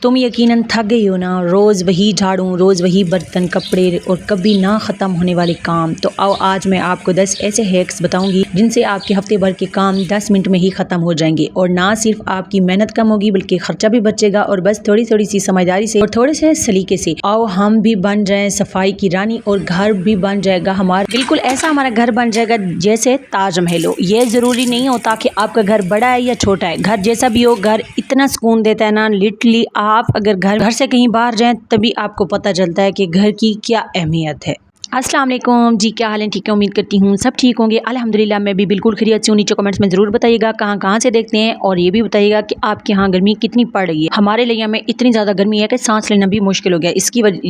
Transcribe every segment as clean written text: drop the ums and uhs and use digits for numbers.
तुम यकीनन थक गई हो ना, रोज़ वही झाड़ू, रोज़ वही बर्तन, कपड़े और कभी ना ख़त्म होने वाले काम। तो आओ आज मैं आपको 10 ऐसे हैक्स बताऊंगी जिनसे आपके हफ्ते भर के काम 10 मिनट में ही ख़त्म हो जाएंगे और ना सिर्फ आपकी मेहनत कम होगी बल्कि खर्चा भी बचेगा और बस थोड़ी थोड़ी सी समझदारी से और थोड़े से सलीके से आओ हम भी बन जाए सफाई की रानी और घर भी बन जाएगा हमारा, बिल्कुल ऐसा हमारा घर बन जाएगा जैसे ताजमहल हो। ये ज़रूरी नहीं होता कि आपका घर बड़ा है या छोटा है, घर जैसा भी हो घर इतना सुकून देता है ना। लिटरली आप अगर घर से कहीं बाहर जाएं तभी आपको पता चलता है कि घर की क्या अहमियत है। अस्सलाम वालेकुम जी, क्या हाल है? ठीक है, उम्मीद करती हूँ सब ठीक होंगे। अल्हम्दुलिल्लाह मैं भी बिल्कुल खैरियत से हूँ। नीचे कमेंट्स में ज़रूर बताइएगा कहाँ से देखते हैं और ये भी बताइएगा कि आपके यहाँ गर्मी कितनी पड़ रही है। हमारे लिए में इतनी ज़्यादा गर्मी है कि सांस लेना भी मुश्किल हो गया,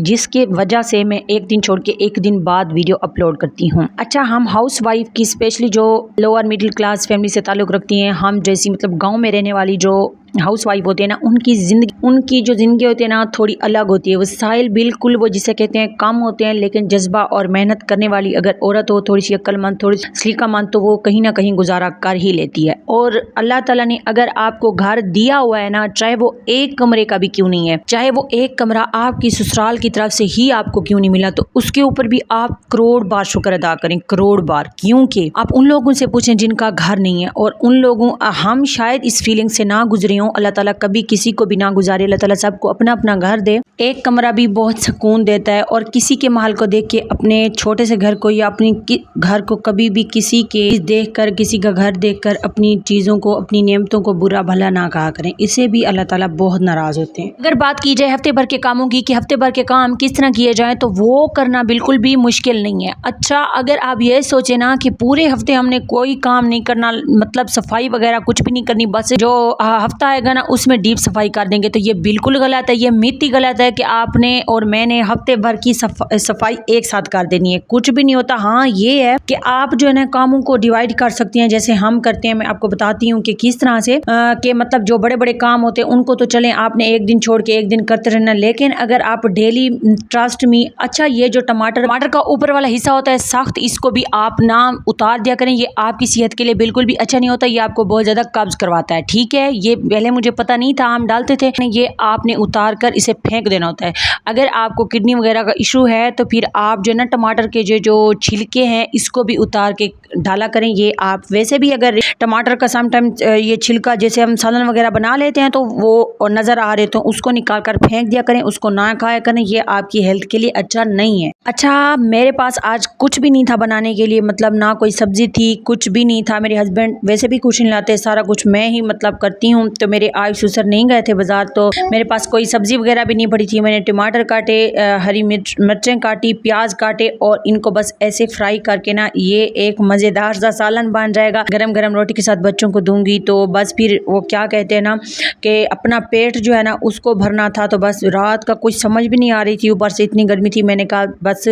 जिसके वजह से मैं एक दिन छोड़ के एक दिन बाद वीडियो अपलोड करती हूँ। अच्छा, हम हाउस वाइफ की स्पेशली जो लोअर मिडिल क्लास फैमिली से ताल्लुक़ रखती हैं, हम जैसी मतलब गाँव में रहने वाली जो हाउस वाइफ होती है ना, उनकी जो ज़िंदगी होती है ना थोड़ी अलग होती है। वसाइल बिल्कुल वो जिसे कहते हैं कम होते हैं, लेकिन जज्बा और मेहनत करने वाली अगर औरत हो, थोड़ी सी अक्लमंद, थोड़ी सलीकामंद, तो वो कहीं ना कहीं गुजारा कर ही लेती है। और अल्लाह ताला ने अगर आपको घर दिया हुआ है ना, चाहे वो एक कमरे का भी क्यों नहीं है, चाहे वो एक कमरा आपकी ससुराल की तरफ से ही आपको क्यों नहीं मिला, तो उसके ऊपर भी आप करोड़ बार शुक्र अदा करें, करोड़ बार। क्योंकि आप उन लोगों से पूछें जिनका घर नहीं है, और उन लोगों हम शायद इस फीलिंग से ना गुजरे। अल्लाह ताला कभी किसी को भी ना गुजारे, अल्लाह ताला सबको अपना अपना घर दे। एक कमरा भी बहुत सुकून देता है और किसी के महल को देख के अपने छोटे से घर को या अपने घर को कभी भी किसी के देखकर, किसी का घर देखकर अपनी चीज़ों को, अपनी नेमतों को बुरा भला ना कहा करें, इससे भी अल्लाह ताला बहुत नाराज़ होते हैं। अगर बात की जाए हफ्ते भर के कामों की कि हफ्ते भर के काम किस तरह किए जाएं, तो वो करना बिल्कुल भी मुश्किल नहीं है। अच्छा, अगर आप ये सोचें ना कि पूरे हफ्ते हमने कोई काम नहीं करना, मतलब सफाई वगैरह कुछ भी नहीं करनी, बस जो हफ्ता आएगा ना उसमें डीप सफाई कर देंगे, तो ये बिल्कुल गलत है। ये मिथ ही गलत है कि आपने और मैंने हफ्ते भर की सफाई एक साथ कर देनी है, कुछ भी नहीं होता। हाँ, ये है कि आप जो है ना कामों को डिवाइड कर सकती हैं जैसे हम करते हैं। मैं आपको बताती हूँ कि किस तरह से कि मतलब जो बड़े बड़े काम होते हैं उनको तो चलें आपने एक दिन छोड़ के एक दिन करते रहना, लेकिन अगर आप डेली, ट्रस्ट मी, अच्छा ये जो टमाटर का ऊपर वाला हिस्सा होता है सख्त, इसको भी आप ना उतार दिया करें। ये आपकी सेहत के लिए बिल्कुल भी अच्छा नहीं होता, ये आपको बहुत ज्यादा कब्ज करवाता है। ठीक है, ये पहले मुझे पता नहीं था, हम डालते थे, ये आपने उतार कर इसे फेंक देना होता है। अगर आपको किडनी वगैरह का इशू है तो फिर आप जो ना टमाटर के जो छिलके हैं इसको भी उतार के डाला करें। ये आप वैसे भी अगर टमाटर का समटाइम ये छिलका जैसे हम सालन वगैरह बना लेते हैं तो वो नज़र आ रहे तो उसको निकाल कर फेंक दिया करें, उसको ना खाया करें, ये आपकी हेल्थ के लिए अच्छा नहीं है। अच्छा, मेरे पास आज कुछ भी नहीं था बनाने के लिए, मतलब ना कोई सब्जी थी, कुछ भी नहीं था। मेरे हस्बैंड वैसे भी कुछ नहीं लाते, सारा कुछ मैं ही मतलब करती हूँ, तो मेरे आज ससुर नहीं गए थे बाजार, तो मेरे पास कोई सब्जी वगैरह भी नहीं पड़ी थी। मैंने टमाटर काटे, हरी मिर्चें काटी, प्याज काटे और इनको बस ऐसे फ्राई करके ना ये एक मज़ेदार सा सालन बन जाएगा। गरम गरम रोटी के साथ बच्चों को दूंगी तो बस फिर वो क्या कहते हैं ना कि अपना पेट जो है ना उसको भरना था। तो बस रात का कुछ समझ भी नहीं आ रही थी, ऊपर से इतनी गर्मी थी, मैंने कहा बस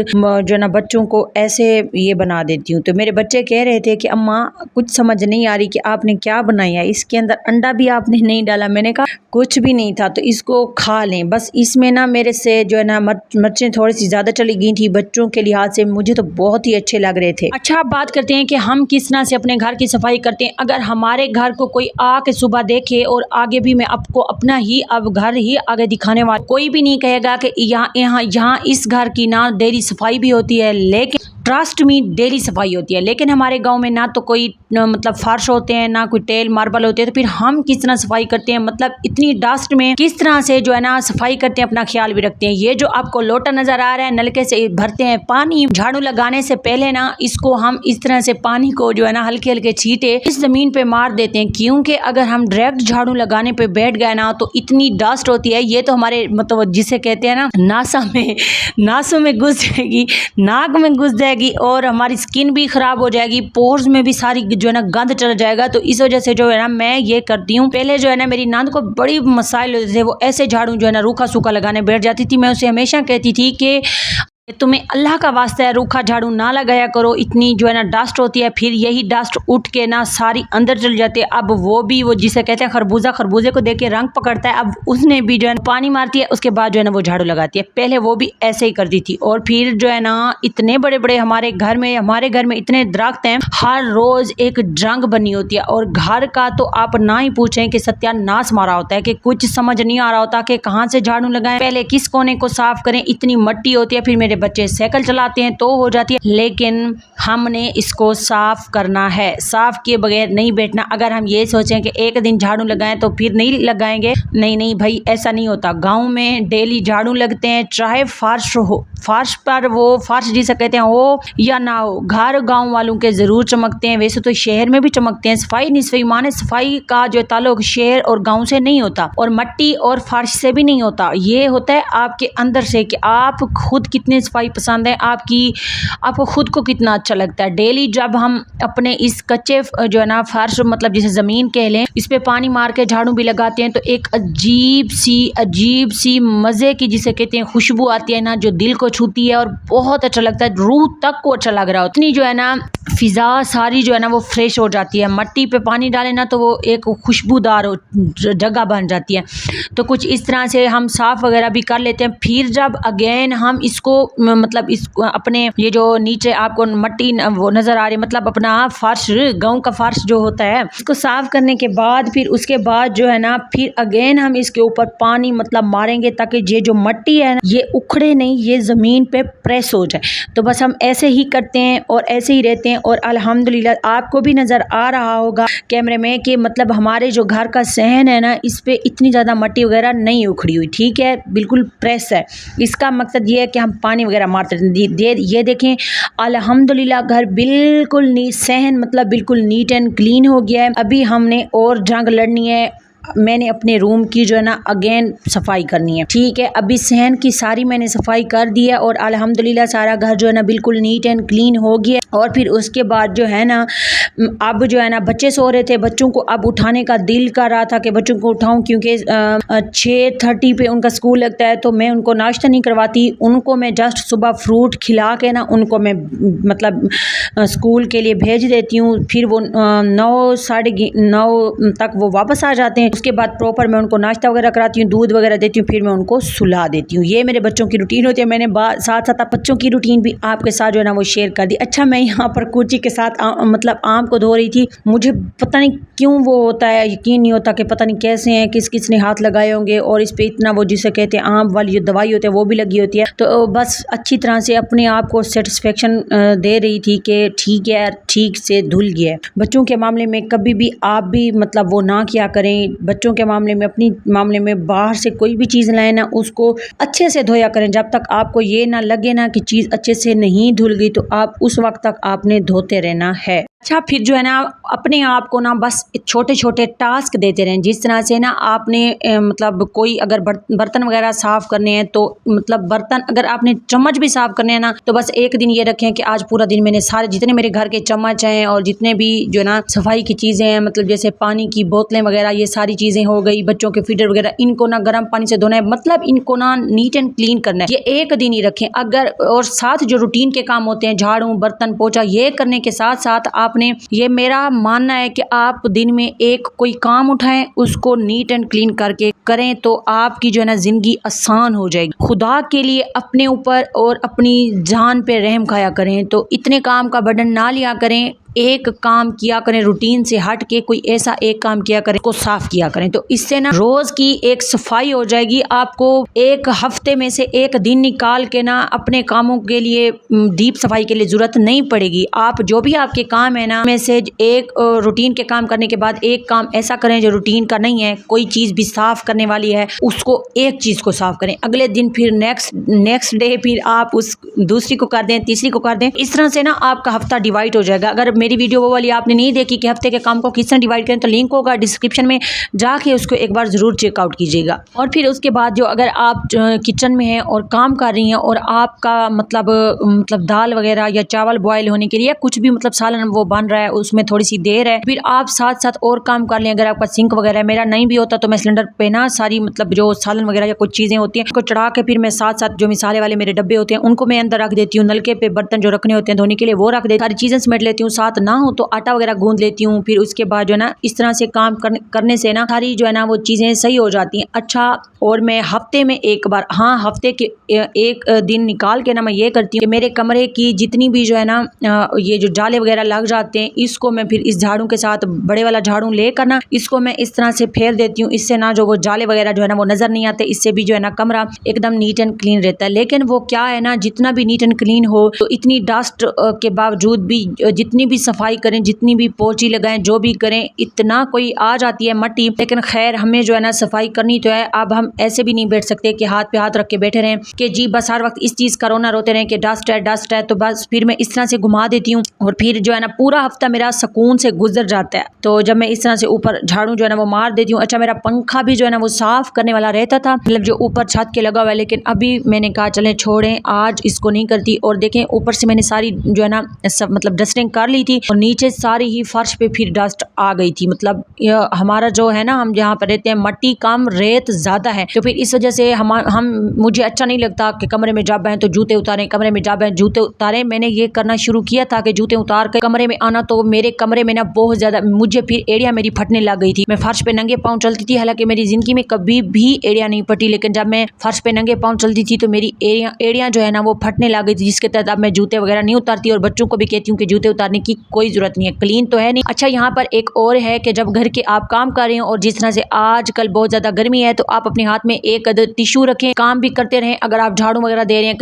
जो ना बच्चों को ऐसे ये बना देती हूँ। तो मेरे बच्चे कह रहे थे कि अम्मा कुछ समझ नहीं आ रही कि आपने क्या बनाया, इसके अंदर अंडा भी आपने नहीं डाला। मैंने कहा कुछ भी नहीं था, तो इसको खा लें। बस इसमें ना मेरे से जो है ना मिर्चें थोड़ी सी ज़्यादा चली गई थी, बच्चों के लिहाज से मुझे तो बहुत ही अच्छे लग रहे थे। अच्छा, अब बात करते हैं कि हम किस तरह से अपने घर की सफाई करते हैं। अगर हमारे घर को कोई आके सुबह देखे, और आगे भी मैं आपको अपना ही अब घर ही आगे दिखाने वाला, कोई भी नहीं कहेगा कि यहाँ इस घर की ना डेली सफाई भी होती है, लेकिन ट्रस्ट मी डेली सफाई होती है। लेकिन हमारे गांव में ना तो कोई मतलब फर्श होते हैं, ना कोई टेल मार्बल होते हैं, तो फिर हम किस तरह सफाई करते हैं, मतलब इतनी डस्ट में किस तरह से जो है ना सफाई करते हैं, अपना ख्याल भी रखते हैं। ये जो आपको लोटा नजर आ रहा है, नलके से भरते हैं पानी, झाड़ू लगाने से पहले ना इसको हम इस तरह से पानी को जो है ना हल्के हल्के छींटे इस जमीन पे मार देते हैं, क्योंकि अगर हम डायरेक्ट झाड़ू लगाने पे बैठ गए ना तो इतनी डस्ट होती है, ये तो हमारे मतलब जिसे कहते हैं ना नासों में घुस जाएगी, नाक में घुस जाएगी और हमारी स्किन भी खराब हो जाएगी, पोर्स में भी सारी जो है ना गंद चल जाएगा। तो इस वजह से जो है ना मैं ये करती हूँ। पहले जो है ना मेरी नंद को बड़ी मसाइल होते थे, वो ऐसे झाड़ू जो है ना रूखा सूखा लगाने बैठ जाती थी। मैं उसे हमेशा कहती थी कि तुम्हें अल्लाह का वास्ता है रूखा झाड़ू ना लगाया करो, इतनी जो है ना डस्ट होती है, फिर यही डस्ट उठ के ना सारी अंदर चल जाती है। अब वो जिसे कहते हैं खरबूजा, खरबूजे को देख के रंग पकड़ता है। अब उसने भी जो है पानी मारती है, उसके बाद जो है ना वो झाड़ू लगाती है। पहले वो भी ऐसे ही करती थी। और फिर जो है ना इतने बड़े बड़े हमारे घर में इतने दरख्त हैं, हर रोज एक ड्रंग बनी होती है। और घर का तो आप ना ही पूछें कि सत्यानाश मारा होता है, कि कुछ समझ नहीं आ रहा होता कि कहाँ से झाड़ू लगाएं, पहले किस कोने को साफ करें, इतनी मट्टी होती है। फिर मेरे बच्चे साइकिल चलाते हैं तो हो जाती है, लेकिन हमने इसको साफ करना है, साफ किए बगैर नहीं बैठना। अगर हम ये सोचें कि एक दिन झाड़ू लगाएं तो फिर नहीं लगाएंगे, नहीं भाई, ऐसा नहीं होता। गांव में डेली झाड़ू लगते हैं, चाहे फर्श हो, फर्श पर वो फर्श जिसे कहते हैं हो या ना हो, घर गांव वालों के जरूर चमकते हैं। वैसे तो शहर में भी चमकते हैं। सफाई निस्फ़ ईमान है। सफाई का जो ताल्लुक शहर और गांव से नहीं होता, और मट्टी और फर्श से भी नहीं होता। ये होता है आपके अंदर से, कि आप खुद कितने सफाई पसंद है, आपको खुद को कितना अच्छा लगता है। डेली जब हम अपने इस कच्चे जो है ना फर्श, मतलब जिसे ज़मीन कह लें, इस पे पानी मार के झाड़ू भी लगाते हैं तो एक अजीब सी मज़े की, जिसे कहते हैं खुशबू आती है ना, जो दिल को छूती है और बहुत अच्छा लगता है, रूह तक को अच्छा लग रहा हो। इतनी जो है ना फिजा सारी जो है ना वो फ्रेश हो जाती है। मट्टी पे पानी डालें ना तो वो एक खुशबूदार जगह बन जाती है। तो कुछ इस तरह से हम साफ़ वगैरह भी कर लेते हैं। फिर जब अगेन हम इसको मतलब इसको अपने ये जो नीचे आपको मट्टी वो नज़र आ रही है, मतलब अपना फर्श, गाँव का फर्श जो होता है, इसको साफ़ करने के बाद फिर उसके बाद जो है ना फिर अगेन हम इसके ऊपर पानी मतलब मारेंगे, ताकि ये जो मट्टी है ना ये उखड़े नहीं, ये ज़मीन पे प्रेस हो जाए। तो बस हम ऐसे ही करते हैं और ऐसे ही रहते हैं। और अल्हम्दुलिल्लाह आपको भी नज़र आ रहा होगा कैमरे में कि मतलब हमारे जो घर का सहन है ना, इस पे इतनी ज़्यादा मट्टी वगैरह नहीं उखड़ी हुई, ठीक है, बिल्कुल प्रेस है। इसका मकसद ये है कि हम पानी वगैरह मारते हैं। ये देखें अल्हम्दुलिल्लाह घर बिल्कुल सहन मतलब बिल्कुल नीट एंड क्लीन हो गया है। अभी हमने और जंग लड़नी है, मैंने अपने रूम की जो है ना अगेन सफाई करनी है, ठीक है। अभी सहन की सारी मैंने सफाई कर दी है और अल्हम्दुलिल्लाह सारा घर जो है ना बिल्कुल नीट एंड क्लीन हो गया। और फिर उसके बाद जो है ना अब जो है ना बच्चे सो रहे थे, बच्चों को अब उठाने का दिल कर रहा था कि बच्चों को उठाऊं, क्योंकि 6:30 पे उनका स्कूल लगता है। तो मैं उनको नाश्ता नहीं करवाती, उनको मैं जस्ट सुबह फ्रूट खिला के ना उनको मैं मतलब स्कूल के लिए भेज देती हूँ। फिर वो 9 साढ़े 9 तक वो वापस आ जाते हैं। उसके बाद प्रॉपर मैं उनको नाश्ता वगैरह कराती हूँ, दूध वगैरह देती हूँ, फिर मैं उनको सुला देती हूँ। ये मेरे बच्चों की रूटीन होती है। मैंने साथ साथ बच्चों की रूटीन भी आपके साथ जो है ना वो शेयर कर दी। अच्छा, मैं यहाँ पर कुर्ची के साथ मतलब आम को धो रही थी। मुझे पता नहीं क्यों वो होता है, यकीन नहीं होता कि पता नहीं कैसे हैं, किस ने हाथ लगाए होंगे और इस पर इतना वो जिसे कहते हैं आम वाली जो दवाई होती है वो भी लगी होती है। तो बस अच्छी तरह से अपने आप को सेटिस्फेक्शन दे रही थी कि ठीक है, ठीक से धुल गया है। बच्चों के मामले में कभी भी आप भी मतलब वो ना किया करें। बच्चों के मामले में, अपनी मामले में बाहर से कोई भी चीज़ लाए ना उसको अच्छे से धोया करें। जब तक आपको ये ना लगे ना कि चीज़ अच्छे से नहीं धुल गई तो आप उस वक्त तक आपने धोते रहना है। अच्छा, फिर जो है ना अपने आप को ना बस छोटे छोटे टास्क देते रहें। जिस तरह से ना आपने मतलब कोई अगर बर्तन वगैरह साफ़ करने हैं तो मतलब बर्तन, अगर आपने चम्मच भी साफ़ करने हैं ना तो बस एक दिन ये रखें कि आज पूरा दिन मैंने सारे जितने मेरे घर के चम्मच हैं और जितने भी जो है ना सफाई की चीज़ें हैं, मतलब जैसे पानी की बोतलें वगैरह, ये सारी चीज़ें हो गई, बच्चों के फीडर वगैरह, इनको ना गर्म पानी से धोना है, मतलब इनको ना नीट एंड क्लीन करना है। ये एक दिन ही रखें। अगर और साथ जो रूटीन के काम होते हैं, झाड़ू, बर्तन, पोछा, ये करने के साथ साथ आपने, ये मेरा मानना है कि आप दिन में एक कोई काम उठाएं, उसको नीट एंड क्लीन करके करें तो आपकी जो है ना ज़िंदगी आसान हो जाएगी। खुदा के लिए अपने ऊपर और अपनी जान पे रहम खाया करें। तो इतने काम का बर्डन ना लिया करें, एक काम किया करें, रूटीन से हट के कोई ऐसा एक काम किया करें, को साफ किया करें। तो इससे ना रोज की एक सफाई हो जाएगी। आपको एक हफ्ते में से एक दिन निकाल के ना अपने कामों के लिए, डीप सफाई के लिए जरूरत नहीं पड़ेगी। आप जो भी आपके काम है ना में से एक रूटीन के काम करने के बाद एक काम ऐसा करें जो रूटीन का नहीं है, कोई चीज भी साफ करने वाली है उसको एक चीज को साफ करें। अगले दिन फिर नेक्स्ट डे फिर आप उस दूसरी को कर दें, तीसरी को कर दें। इस तरह से ना आपका हफ्ता डिवाइड हो जाएगा। अगर मेरी वीडियो वो वाली आपने नहीं देखी कि हफ्ते के काम को किस तरह डिवाइड करें, तो लिंक होगा डिस्क्रिप्शन में, जाके उसको एक बार ज़रूर चेकआउट कीजिएगा। और फिर उसके बाद जो अगर आप किचन में हैं और काम कर रही हैं और आपका मतलब दाल वगैरह या चावल बॉयल होने के लिए कुछ भी मतलब सालन वो बन रहा है, उसमें थोड़ी सी देर है, फिर आप साथ साथ और काम कर लें। अगर आपका सिंक वगैरह है, मेरा नहीं भी होता तो मैं सिलेंडर पे ना सारी मतलब जो सालन वगैरह या कुछ चीज़ें होती हैं उसको चढ़ा के फिर मैं साथ साथ जो मिसाले वाले मेरे डब्बे होते हैं उनको मैं अंदर रख देती हूँ। नलके पे बर्तन जो रखने होते हैं धोने के लिए वो रख देती हूँ, सारी चीज़ें समेट लेती हूँ। साथ ना हो तो आटा वगैरह गूंद लेती हूँ। फिर उसके बाद जो है ना इस तरह से काम करने से ना सारी जो है ना वो चीज़ें सही हो जाती हैं। अच्छा, और मैं हफ्ते में एक बार, हाँ हफ्ते के एक दिन निकाल के ना मैं ये करती हूँ कि मेरे कमरे की जितनी भी जो है ना ये जो जाले वगैरह लग जाते हैं, इसको मैं फिर इस झाड़ू के साथ बड़े वाला झाड़ू लेकर ना इसको मैं इस तरह से फेर देती हूँ। इससे ना जो वो जाले वगैरह जो है ना वो नज़र नहीं आते। इससे भी जो है ना कमरा एकदम नीट एंड क्लीन रहता है। लेकिन वो क्या है ना, जितना भी नीट एंड क्लीन हो तो इतनी डस्ट के बावजूद भी जितनी भी सफाई करें, जितनी भी पोछी लगाएं, जो भी करें, इतना कोई आ जाती है मट्टी। लेकिन खैर हमें जो है ना सफाई करनी तो है। अब हम ऐसे भी नहीं बैठ सकते कि हाथ पे हाथ रख के बैठे रहें कि जी बस हर वक्त इस चीज़ का रोना रोते रहें कि डस्ट है डस्ट है। तो बस फिर मैं इस तरह से घुमा देती हूँ और फिर जो है ना पूरा हफ्ता मेरा सुकून से गुजर जाता है। तो जब मैं इस तरह से ऊपर झाड़ू जो है ना वो मार देती हूँ। अच्छा, मेरा पंखा भी जो है ना वो साफ करने वाला रहता था, मतलब जो ऊपर छत के लगा हुआ है, लेकिन अभी मैंने कहा चलें छोड़ें, आज इसको नहीं करती। और देखें ऊपर से मैंने सारी जो है ना सब मतलब डस्टिंग कर ली थी और नीचे सारी ही फर्श पे फिर डस्ट आ गई थी। मतलब हमारा जो है ना, हम जहाँ पर रहते हैं मट्टी कम रेत ज़्यादा है, तो फिर इस वजह से हम मुझे अच्छा नहीं लगता कि कमरे में जब आए तो जूते उतारें, कमरे में जब आए जूते उतारें। मैंने ये करना शुरू किया था कि जूते उतार कर कमरे में आना, तो मेरे कमरे में ना बहुत ज़्यादा मुझे फिर एड़ियाँ मेरी फटने लग गई थी। मैं फर्श पे नंगे पाँव चलती थी, हालांकि मेरी ज़िंदगी में कभी भी एड़ियाँ नहीं फटी, लेकिन जब मैं फर्श पे नंगे पाँव चलती थी तो मेरी एड़ियाँ जो है ना वो फटने लग गई थी, जिसके तहत अब मैं जूते वगैरह नहीं उतारती और बच्चों को भी कहती हूँ कि जूते उतारने की कोई ज़रूरत नहीं है, क्लीन तो है नहीं। अच्छा, यहाँ पर एक और है कि जब घर के आप काम कर रहे हो और जिस तरह से आजकल बहुत ज़्यादा गर्मी है, तो आप अपने हाथ में एक टिश्यू रखें, काम भी करते रहें। अगर आप झाड़ू वगैरह दे रहे हैं,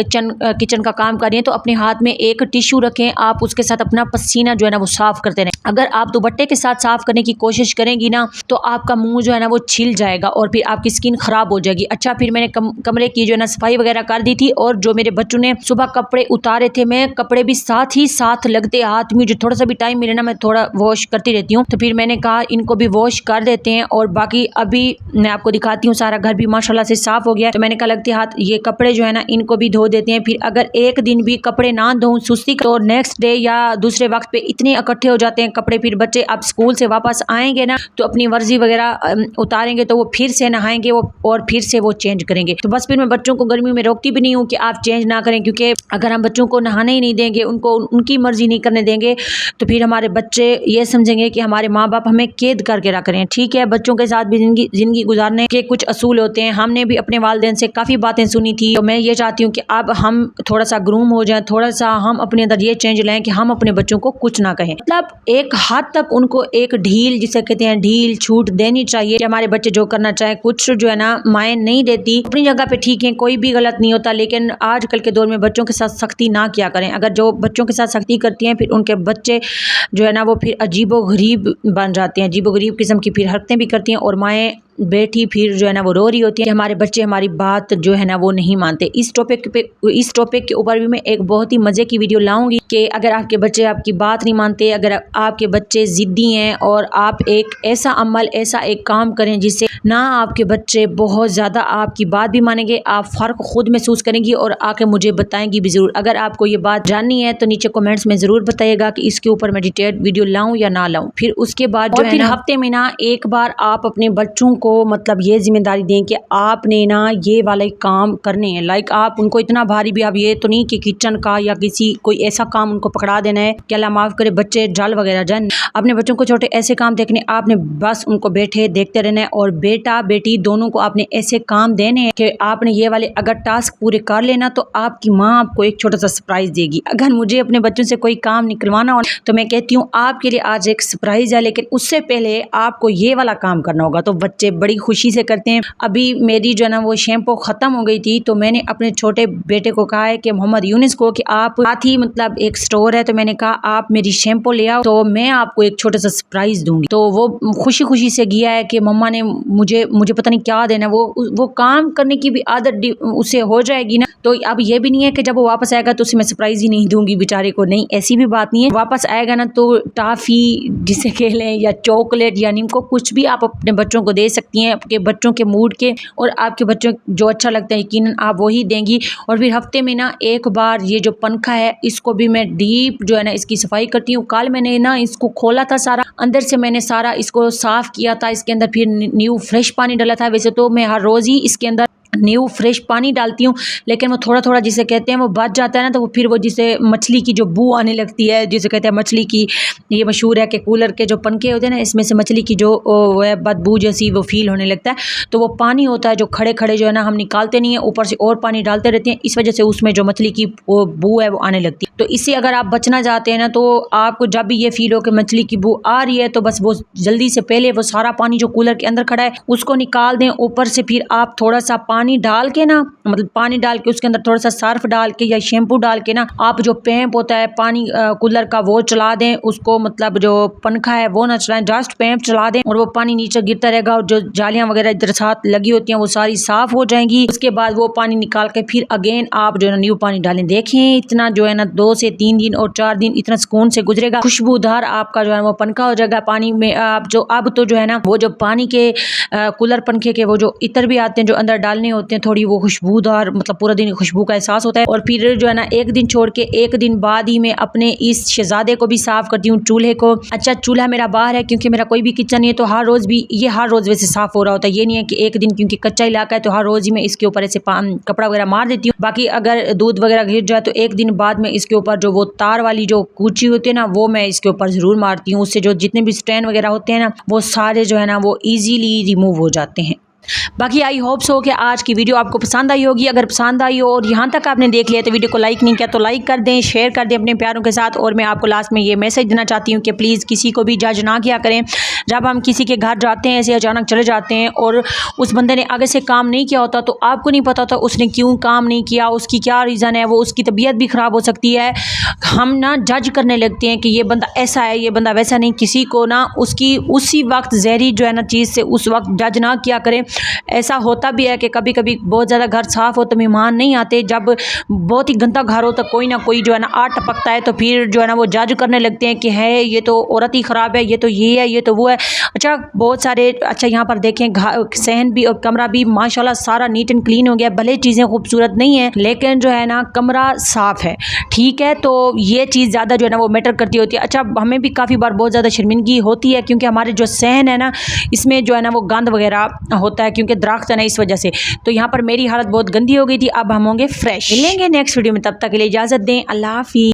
किचन का काम कर रहे हैं, तो अपने हाथ में एक टिश्यू रखें, आप उसके साथ अपना पसीना जो है ना वो साफ करते रहें। अगर आप दुपट्टे के साथ साफ करने की कोशिश करेंगी ना तो आपका मुंह जो है ना वो छिल जाएगा और फिर आपकी स्किन खराब हो जाएगी। अच्छा, फिर मैंने कमरे की जो है ना सफाई वगैरह कर दी थी और जो मेरे बच्चों ने सुबह कपड़े उतारे थे, मैं कपड़े भी साथ ही साथ लगते हाथ में जो थोड़ा सा भी टाइम मिले ना मैं थोड़ा वॉश करती रहती हूँ। तो फिर मैंने कहा इनको भी वॉश कर देते हैं और बाकी अभी मैं आपको दिखाती हूँ। सारा घर भी माशाल्लाह से साफ हो गया, तो मैंने कहा लगते हाथ ये कपड़े जो है ना इनको भी धो देते हैं। फिर अगर एक दिन भी कपड़े ना धोऊं सुस्ती, तो नेक्स्ट डे या दूसरे वक्त पे इतने इकट्ठे हो जाते हैं कपड़े। फिर बच्चे अब स्कूल से वापस आएंगे ना तो अपनी वर्जी वगैरह उतारेंगे, तो वो फिर से नहाएंगे वो और फिर से वो चेंज करेंगे। तो बस फिर मैं बच्चों को गर्मी में रोकती भी नहीं हूँ कि आप चेंज ना करें, क्योंकि अगर हम बच्चों को नहाने ही नहीं देंगे, उनको उनकी मर्जी नहीं करने देंगे, तो फिर हमारे बच्चे ये समझेंगे कि हमारे माँ बाप हमें कैद करके रख रहे हैं। ठीक है, बच्चों के साथ भी जिंदगी गुजारने के कुछ असूल होते हैं। हमने भी अपने वालिदैन से काफ़ी बातें सुनी थी, तो मैं ये चाहती हूँ कि अब हम थोड़ा सा ग्रूम हो जाएं, थोड़ा सा हम अपने अंदर ये चेंज लाएं कि हम अपने बच्चों को कुछ ना कहें। मतलब एक हद तक उनको एक ढील, जिसे कहते हैं ढील छूट देनी चाहिए कि हमारे बच्चे जो करना चाहे। कुछ जो है ना माएँ नहीं देती, अपनी जगह पे ठीक है, कोई भी गलत नहीं होता, लेकिन आजकल के दौर में बच्चों के साथ सख्ती ना किया करें। अगर जो बच्चों के साथ सख्ती करती हैं फिर उनके बच्चे जो है ना वो फिर अजीबोगरीब बन जाते हैं, अजीबोगरीब किस्म की फिर हरकतें भी करती हैं और माएँ बेटी फिर जो है ना वो रो रही होती है कि हमारे बच्चे हमारी बात जो है ना वो नहीं मानते। इस टॉपिक के ऊपर भी मैं एक बहुत ही मज़े की वीडियो लाऊंगी कि अगर आपके बच्चे आपकी बात नहीं मानते, अगर आपके बच्चे ज़िद्दी हैं और आप एक ऐसा अमल, ऐसा एक काम करें जिससे ना आपके बच्चे बहुत ज़्यादा आपकी बात भी मानेंगे, आप फ़र्क खुद महसूस करेंगी और आके मुझे बताएंगी भी ज़रूर। अगर आपको ये बात जाननी है तो नीचे कमेंट्स में ज़रूर बताइएगा कि इसके ऊपर मैं डिटेल्ड वीडियो लाऊं या ना लाऊं। फिर उसके बाद जो है ना हफ्ते में ना एक बार आप अपने बच्चों को मतलब ये जिम्मेदारी दें कि आपने ना ये वाले काम करने हैं। लाइक आप उनको इतना भारी भी, आप ये तो नहीं कि किचन का या किसी कोई ऐसा काम उनको पकड़ा देना है कि अल्लाह माफ़ करे बच्चे जल वगैरह जाए। अपने बच्चों को छोटे ऐसे काम देखने, आपने बस उनको बैठे देखते रहना है और बेटा बेटी दोनों को आपने ऐसे काम देने हैं कि आपने ये वाले अगर टास्क पूरे कर लेना तो आपकी माँ आपको एक छोटा सा सरप्राइज देगी। अगर मुझे अपने बच्चों से कोई काम निकलवाना हो तो मैं कहती हूँ आपके लिए आज एक सरप्राइज है, लेकिन उससे पहले आपको ये वाला काम करना होगा। तो बच्चे बड़ी खुशी से करते हैं। अभी मेरी जो है ना वो शैम्पू ख़त्म हो गई थी, तो मैंने अपने छोटे बेटे को कहा है कि मोहम्मद यूनिस को कि आप साथ ही मतलब एक स्टोर है, तो मैंने कहा आप मेरी शैम्पू ले आओ तो मैं आपको एक छोटा सा सरप्राइज़ दूंगी। तो वो खुशी खुशी से गया है कि मम्मा ने मुझे पता नहीं क्या देना। वो काम करने की भी आदत उसे हो जाएगी ना, तो अब ये भी नहीं है कि जब वो वापस आएगा तो उसे मैं सरप्राइज़ ही नहीं दूंगी बेचारे को। नहीं, ऐसी भी बात नहीं है। वापस आएगा ना तो टॉफ़ी जिसे कह लें या चॉकलेट या निम्को कुछ भी आप अपने बच्चों को दे सकती हैं, आपके बच्चों के मूड के और आपके बच्चों जो अच्छा लगता है यकीनन आप वही देंगी। और फिर हफ्ते में ना एक बार ये जो पंखा है इसको भी मैं डीप जो है ना इसकी सफाई करती हूँ। कल मैंने ना इसको खोला था, सारा अंदर से मैंने सारा इसको साफ किया था। इसके अंदर फिर न्यू फ्रेश पानी डाला था। वैसे तो मैं हर रोज़ ही इसके अंदर न्यू फ्रेश पानी डालती हूँ, लेकिन वो थोड़ा थोड़ा जिसे कहते हैं वो बच जाता है ना, तो वो फिर वो जिसे मछली की जो बू आने लगती है, जिसे कहते हैं मछली की, ये मशहूर है कि कूलर के जो पंखे होते हैं ना इसमें से मछली की जो वो है बदबू जैसी वो फील होने लगता है। तो वो पानी होता है जो खड़े खड़े जो है ना हम निकालते नहीं है, ऊपर से और पानी डालते रहते हैं, इस वजह से उसमें जो मछली की वो बू है वो आने लगती है। तो इससे अगर आप बचना चाहते हैं ना, तो आपको जब भी ये फील हो कि मछली की बू आ रही है तो बस वो जल्दी से पहले वो सारा पानी जो कूलर के अंदर खड़ा है उसको निकाल दें। ऊपर से फिर आप थोड़ा सा पानी डाल के ना, मतलब पानी डाल के उसके अंदर थोड़ा सा सर्फ डाल के या शैम्पू डाल के ना आप जो पैंप होता है पानी कूलर का वो चला दें उसको, मतलब जो पंखा है वो ना चलाएं, जस्ट पैंप चला दें और वो पानी नीचे गिरता रहेगा और जो जालियां वगैरह इधर साथ लगी होती हैं वो सारी साफ हो जाएंगी। उसके बाद वो पानी निकाल के फिर अगेन आप जो है ना न्यू पानी डालें। देखें इतना जो है ना 2 से 3 दिन और 4 दिन इतना सुकून से गुजरेगा, खुशबूदार आपका जो है वो पंखा हो जाएगा। पानी में आप जो अब तो जो है ना वो जो पानी के कूलर पंखे के वो जो इत्र भी आते हैं जो अंदर डालने होते हैं, थोड़ी वो खुशबूदार, मतलब पूरा दिन खुशबू का एहसास होता है। और फिर जो है ना एक दिन छोड़ के एक दिन बाद ही मैं अपने इस शहजादे को भी साफ करती हूँ, चूल्हे को। अच्छा, चूल्हा मेरा बाहर है क्योंकि मेरा कोई भी किचन नहीं है, तो हर रोज भी ये हर रोज वैसे साफ हो रहा होता है। ये नहीं है कि एक दिन, क्योंकि कच्चा इलाका है तो हर रोज ही मैं इसके ऊपर ऐसे कपड़ा वगैरह मार देती हूँ। बाकी अगर दूध वगैरह गिर जाए तो एक दिन बाद में इसके ऊपर जो वो तार वाली जो कूची होती है ना वो मैं इसके ऊपर जरूर मारती हूँ। उससे जो जितने भी स्ट्रेन वगैरह होते हैं ना वो सारे जो है ना वो इजीली रिमूव हो जाते हैं। बाकी आई होप सो कि आज की वीडियो आपको पसंद आई होगी। अगर पसंद आई हो और यहाँ तक आपने देख लिया तो वीडियो को लाइक नहीं किया तो लाइक कर दें, शेयर कर दें अपने प्यारों के साथ। और मैं आपको लास्ट में ये मैसेज देना चाहती हूँ कि प्लीज़ किसी को भी जज ना किया करें। जब हम किसी के घर जाते हैं ऐसे अचानक चले जाते हैं और उस बंदे ने आगे से काम नहीं किया होता तो आपको नहीं पता होता उसने क्यों काम नहीं किया, उसकी क्या रीज़न है, वो उसकी तबीयत भी ख़राब हो सकती है। हम ना जज करने लगते हैं कि ये बंदा ऐसा है, ये बंदा वैसा नहीं। किसी को ना उसकी उसी वक्त जहरी जो है ना चीज़ से उस वक्त जज ना किया करें। ऐसा होता भी है कि कभी कभी बहुत ज़्यादा घर साफ़ हो तो मेहमान नहीं आते, जब बहुत ही गंदा घर हो तो कोई ना कोई जो है ना आ टपकता है, तो फिर जो है ना वो जज करने लगते हैं कि है ये तो औरत ही ख़राब है, ये तो ये है, ये तो वो है। अच्छा, बहुत सारे, अच्छा यहाँ पर देखें सहन भी और कमरा भी माशाल्लाह सारा नीट एंड क्लीन हो गया। भले चीज़ें खूबसूरत नहीं है लेकिन जो है ना कमरा साफ़ है, ठीक है। तो ये चीज़ ज़्यादा जो है ना वो मैटर करती होती है। अच्छा, हमें भी काफ़ी बार बहुत ज़्यादा शर्मिंदगी होती है क्योंकि हमारे जो सहन है ना इसमें जो है ना वो गंद वगैरह होता है क्योंकि दरख्त है ना, इस वजह से। तो यहाँ पर मेरी हालत बहुत गंदी हो गई थी, अब हम होंगे फ्रेश। मिलेंगे नेक्स्ट वीडियो में, तब तक के लिए इजाज़त दें। अल्लाह हाफिज़।